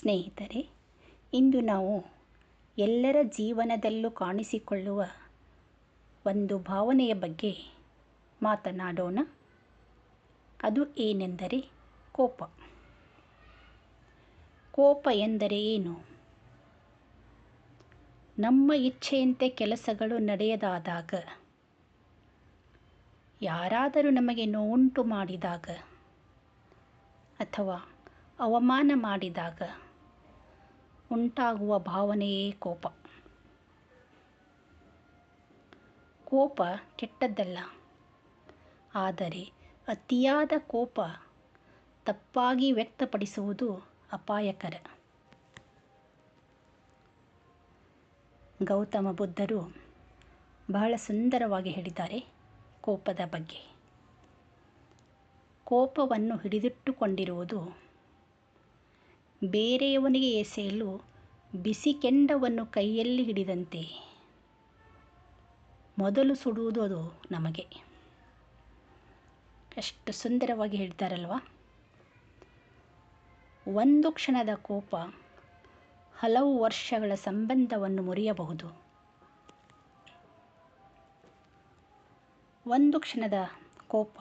ಸ್ನೇಹಿತರೆ, ಇಂದು ನಾವು ಎಲ್ಲರ ಜೀವನದಲ್ಲೂ ಕಾಣಿಸಿಕೊಳ್ಳುವ ಒಂದು ಭಾವನೆಯ ಬಗ್ಗೆ ಮಾತನಾಡೋಣ. ಅದು ಏನೆಂದರೆ ಕೋಪ. ಕೋಪ ಎಂದರೆ ಏನು? ನಮ್ಮ ಇಚ್ಛೆಯಂತೆ ಕೆಲಸಗಳು ನಡೆಯದಾದಾಗ, ಯಾರಾದರೂ ನಮಗೆ ನೋವುಂಟು ಮಾಡಿದಾಗ ಅಥವಾ ಅವಮಾನ ಮಾಡಿದಾಗ ಉಂಟಾಗುವ ಭಾವನೆಯೇ ಕೋಪ. ಕೋಪ ಕೆಟ್ಟದ್ದಲ್ಲ, ಆದರೆ ಅತಿಯಾದ ಕೋಪ ತಪ್ಪಾಗಿ ವ್ಯಕ್ತಪಡಿಸುವುದು ಅಪಾಯಕರ. ಗೌತಮ ಬುದ್ಧರು ಬಹಳ ಸುಂದರವಾಗಿ ಹೇಳಿದ್ದಾರೆ ಕೋಪದ ಬಗ್ಗೆ. ಕೋಪವನ್ನು ಹಿಡಿದಿಟ್ಟುಕೊಂಡಿರುವುದು ಬೇರೆಯವನಿಗೆ ಎಸೆಯಲು ಬಿಸಿ ಕೆಂಡವನ್ನು ಕೈಯಲ್ಲಿ ಹಿಡಿದಂತೆ. ಮೊದಲು ಸುಡುವುದು ಅದು ನಮಗೆ. ಎಷ್ಟು ಸುಂದರವಾಗಿ ಹೇಳ್ತಾರಲ್ವ. ಒಂದು ಕ್ಷಣದ ಕೋಪ ಹಲವು ವರ್ಷಗಳ ಸಂಬಂಧವನ್ನು ಮುರಿಯಬಹುದು. ಒಂದು ಕ್ಷಣದ ಕೋಪ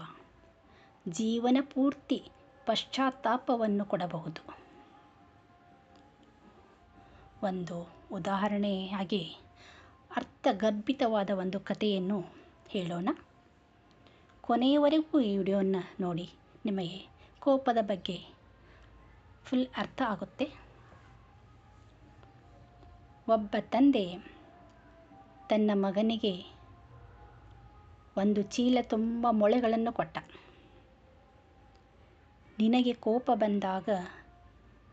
ಜೀವನ ಪೂರ್ತಿ ಪಶ್ಚಾತ್ತಾಪವನ್ನು ಕೊಡಬಹುದು. ಒಂದು ಉದಾಹರಣೆಯಾಗಿ ಅರ್ಥಗರ್ಭಿತವಾದ ಒಂದು ಕಥೆಯನ್ನು ಹೇಳೋಣ. ಕೊನೆಯವರೆಗೂ ಈ ವಿಡಿಯೋನ ನೋಡಿ, ನಿಮಗೆ ಕೋಪದ ಬಗ್ಗೆ ಫುಲ್ ಅರ್ಥ ಆಗುತ್ತೆ. ಒಬ್ಬ ತಂದೆ ತನ್ನ ಮಗನಿಗೆ ಒಂದು ಚೀಲ ತುಂಬ ಮೊಳೆಗಳನ್ನು ಕೊಟ್ಟ. ನಿನಗೆ ಕೋಪ ಬಂದಾಗ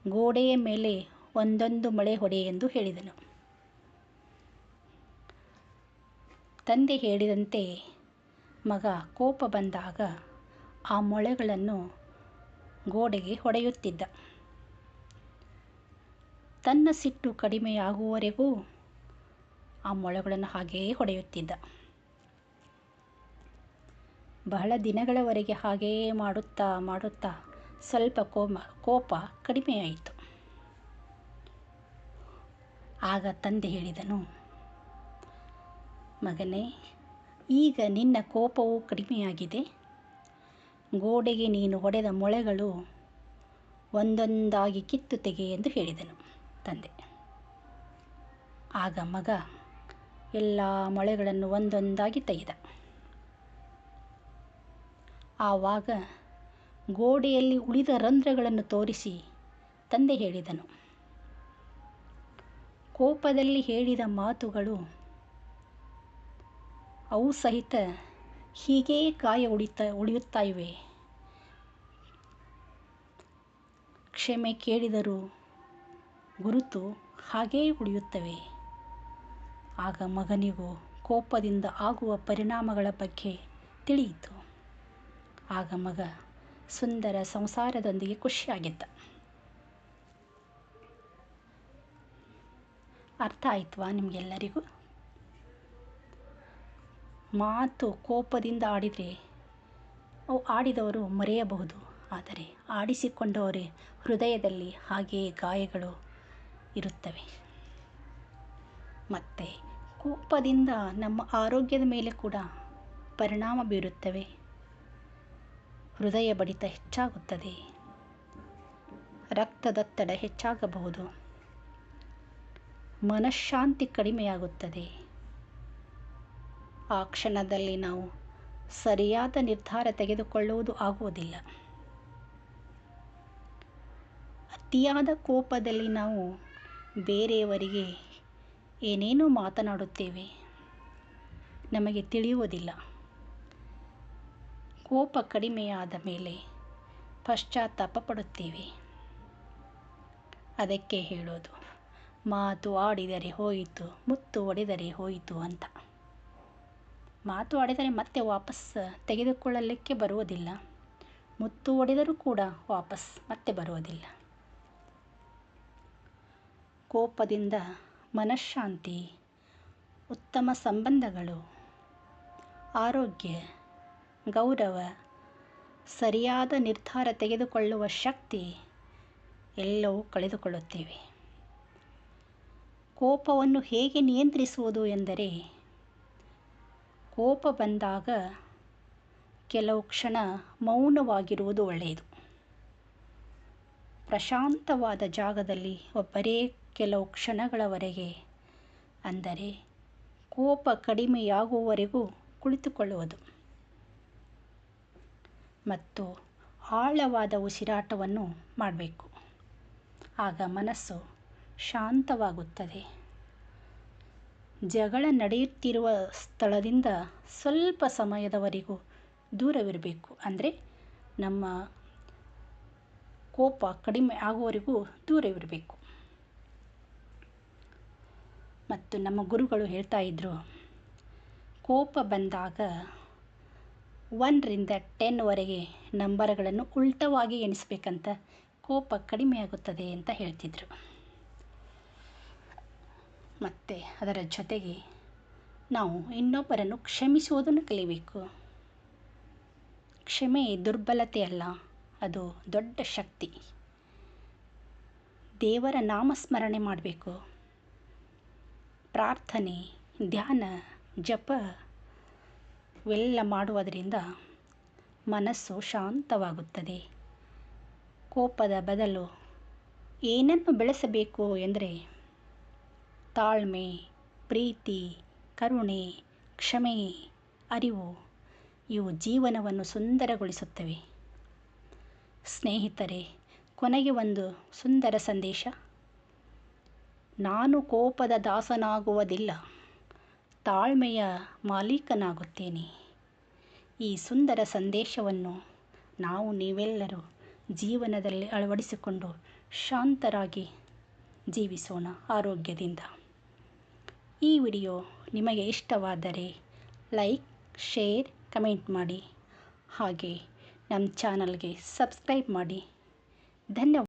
ಗೋಡೆಯ ಮೇಲೆ ಒಂದೊಂದು ಮೊಳೆ ಹೊಡೆ ಎಂದು ಹೇಳಿದನು. ತಂದೆ ಹೇಳಿದಂತೆ ಮಗ ಕೋಪ ಬಂದಾಗ ಆ ಮೊಳೆಗಳನ್ನು ಗೋಡೆಗೆ ಹೊಡೆಯುತ್ತಿದ್ದ. ತನ್ನ ಸಿಟ್ಟು ಕಡಿಮೆಯಾಗುವವರೆಗೂ ಆ ಮೊಳೆಗಳನ್ನು ಹಾಗೆಯೇ ಹೊಡೆಯುತ್ತಿದ್ದ. ಬಹಳ ದಿನಗಳವರೆಗೆ ಹಾಗೆಯೇ ಮಾಡುತ್ತಾ ಸ್ವಲ್ಪ ಕೋಪ ಕಡಿಮೆಯಾಯಿತು. ಆಗ ತಂದೆ ಹೇಳಿದನು, ಮಗನೇ, ಈಗ ನಿನ್ನ ಕೋಪವು ಕಡಿಮೆಯಾಗಿದೆ. ಗೋಡೆಗೆ ನೀನು ಹೊಡೆದ ಮೊಳೆಗಳು ಒಂದೊಂದಾಗಿ ಕಿತ್ತು ತೆಗೆ ಎಂದು ಹೇಳಿದನು ತಂದೆ. ಆಗ ಮಗ ಎಲ್ಲ ಮೊಳೆಗಳನ್ನು ಒಂದೊಂದಾಗಿ ತೆಗೆದ. ಆವಾಗ ಗೋಡೆಯಲ್ಲಿ ಉಳಿದ ರಂಧ್ರಗಳನ್ನು ತೋರಿಸಿ ತಂದೆ ಹೇಳಿದನು, ಕೋಪದಲ್ಲಿ ಹೇಳಿದ ಮಾತುಗಳು ಅವು ಸಹಿತ ಹೀಗೇ ಉಳಿಯುತ್ತಾ ಇವೆ. ಕ್ಷಮೆ ಕೇಳಿದರೂ ಗುರುತು ಹಾಗೇ ಉಳಿಯುತ್ತವೆ. ಆಗ ಮಗನಿಗೂ ಕೋಪದಿಂದ ಆಗುವ ಪರಿಣಾಮಗಳ ಬಗ್ಗೆ ತಿಳಿಯಿತು. ಆಗ ಮಗ ಸುಂದರ ಸಂಸಾರದೊಂದಿಗೆ ಖುಷಿಯಾಗಿದ್ದ. ಅರ್ಥ ಆಯ್ತವಾ ನಿಮಗೆಲ್ಲರಿಗೂ? ಮಾತು ಕೋಪದಿಂದ ಆಡಿದವರು ಮರೆಯಬಹುದು, ಆದರೆ ಆಡಿಸಿಕೊಂಡವರ ಹೃದಯದಲ್ಲಿ ಹಾಗೆಯೇ ಗಾಯಗಳು ಇರುತ್ತವೆ. ಮತ್ತು ಕೋಪದಿಂದ ನಮ್ಮ ಆರೋಗ್ಯದ ಮೇಲೆ ಕೂಡ ಪರಿಣಾಮ ಬೀರುತ್ತವೆ. ಹೃದಯ ಬಡಿತ ಹೆಚ್ಚಾಗುತ್ತದೆ, ರಕ್ತದೊತ್ತಡ ಹೆಚ್ಚಾಗಬಹುದು, ಮನಃಶಾಂತಿ ಕಡಿಮೆಯಾಗುತ್ತದೆ. ಆ ಕ್ಷಣದಲ್ಲಿ ನಾವು ಸರಿಯಾದ ನಿರ್ಧಾರ ತೆಗೆದುಕೊಳ್ಳುವುದು ಆಗುವುದಿಲ್ಲ. ಅತಿಯಾದ ಕೋಪದಲ್ಲಿ ನಾವು ಬೇರೆಯವರಿಗೆ ಏನೇನೋ ಮಾತನಾಡುತ್ತೇವೆ, ನಮಗೆ ತಿಳಿಯುವುದಿಲ್ಲ. ಕೋಪ ಕಡಿಮೆಯಾದ ಮೇಲೆ ಪಶ್ಚಾತ್ತಾಪ ಪಡುತ್ತೇವೆ. ಅದಕ್ಕೆ ಹೇಳೋದು, ಮಾತು ಆಡಿದರೆ ಹೋಯಿತು, ಮುತ್ತು ಹೊಡೆದರೆ ಹೋಯಿತು ಅಂತ. ಮಾತು ಆಡಿದರೆ ಮತ್ತೆ ವಾಪಸ್ ತೆಗೆದುಕೊಳ್ಳಲಿಕ್ಕೆ ಬರುವುದಿಲ್ಲ, ಮುತ್ತು ಹೊಡೆದರೂ ಕೂಡ ವಾಪಸ್ ಮತ್ತೆ ಬರುವುದಿಲ್ಲ. ಕೋಪದಿಂದ ಮನಃಶಾಂತಿ, ಉತ್ತಮ ಸಂಬಂಧಗಳು, ಆರೋಗ್ಯ, ಗೌರವ, ಸರಿಯಾದ ನಿರ್ಧಾರ ತೆಗೆದುಕೊಳ್ಳುವ ಶಕ್ತಿ ಎಲ್ಲವೂ ಕಳೆದುಕೊಳ್ಳುತ್ತೇವೆ. ಕೋಪವನ್ನು ಹೇಗೆ ನಿಯಂತ್ರಿಸುವುದು ಎಂದರೆ, ಕೋಪ ಬಂದಾಗ ಕೆಲವು ಕ್ಷಣ ಮೌನವಾಗಿರುವುದು ಒಳ್ಳೆಯದು. ಪ್ರಶಾಂತವಾದ ಜಾಗದಲ್ಲಿ ಒಬ್ಬರೇ ಕೆಲವು ಕ್ಷಣಗಳವರೆಗೆ, ಅಂದರೆ ಕೋಪ ಕಡಿಮೆಯಾಗುವವರೆಗೂ ಕುಳಿತುಕೊಳ್ಳುವುದು ಮತ್ತು ಆಳವಾದ ಉಸಿರಾಟವನ್ನು ಮಾಡಬೇಕು. ಆಗ ಮನಸ್ಸು ಶಾಂತವಾಗುತ್ತದೆ. ಜಗಳ ನಡೆಯುತ್ತಿರುವ ಸ್ಥಳದಿಂದ ಸ್ವಲ್ಪ ಸಮಯದವರೆಗೂ ದೂರವಿರಬೇಕು. ಅಂದರೆ ನಮ್ಮ ಕೋಪ ಕಡಿಮೆ ಆಗುವವರೆಗೂ ದೂರವಿರಬೇಕು. ಮತ್ತು ನಮ್ಮ ಗುರುಗಳು ಹೇಳ್ತಾ ಇದ್ದರು, ಕೋಪ ಬಂದಾಗ 1ರಿಂದ 10ವರೆಗೆ ನಂಬರ್ಗಳನ್ನು ಉಲ್ಟವಾಗಿ ಎಣಿಸ್ಬೇಕಂತ, ಕೋಪ ಕಡಿಮೆ ಆಗುತ್ತದೆ ಅಂತ ಹೇಳ್ತಿದ್ರು. ಮತ್ತು ಅದರ ಜೊತೆಗೆ ನಾವು ಇನ್ನೊಬ್ಬರನ್ನು ಕ್ಷಮಿಸುವುದನ್ನು ಕಲಿಬೇಕು. ಕ್ಷಮೆ ದುರ್ಬಲತೆ ಅಲ್ಲ, ಅದು ದೊಡ್ಡ ಶಕ್ತಿ. ದೇವರ ನಾಮಸ್ಮರಣೆ ಮಾಡಬೇಕು. ಪ್ರಾರ್ಥನೆ, ಧ್ಯಾನ, ಜಪ ಇವೆಲ್ಲ ಮಾಡುವುದರಿಂದ ಮನಸ್ಸು ಶಾಂತವಾಗುತ್ತದೆ. ಕೋಪದ ಬದಲು ಏನನ್ನು ಬೆಳೆಸಬೇಕು ಎಂದರೆ ತಾಳ್ಮೆ, ಪ್ರೀತಿ, ಕರುಣೆ, ಕ್ಷಮೆ, ಅರಿವು ಇವು ಜೀವನವನ್ನು ಸುಂದರಗೊಳಿಸುತ್ತವೆ. ಸ್ನೇಹಿತರೆ, ಕೊನೆಗೆ ಒಂದು ಸುಂದರ ಸಂದೇಶ. ನಾನು ಕೋಪದ ದಾಸನಾಗುವುದಿಲ್ಲ, ತಾಳ್ಮೆಯ ಮಾಲೀಕನಾಗುತ್ತೇನೆ. ಈ ಸುಂದರ ಸಂದೇಶವನ್ನು ನೀವೆಲ್ಲರೂ ಜೀವನದಲ್ಲಿ ಅಳವಡಿಸಿಕೊಂಡು ಶಾಂತರಾಗಿ ಜೀವಿಸೋಣ ಆರೋಗ್ಯದಿಂದ. ಈ ವಿಡಿಯೋ ನಿಮಗೆ ಇಷ್ಟವಾದರೆ ಲೈಕ್, ಶೇರ್, ಕಮೆಂಟ್ ಮಾಡಿ. ಹಾಗೆ ನಮ್ಮ ಚಾನಲ್ಗೆ ಸಬ್ಸ್ಕ್ರೈಬ್ ಮಾಡಿ. ಧನ್ಯವಾದ.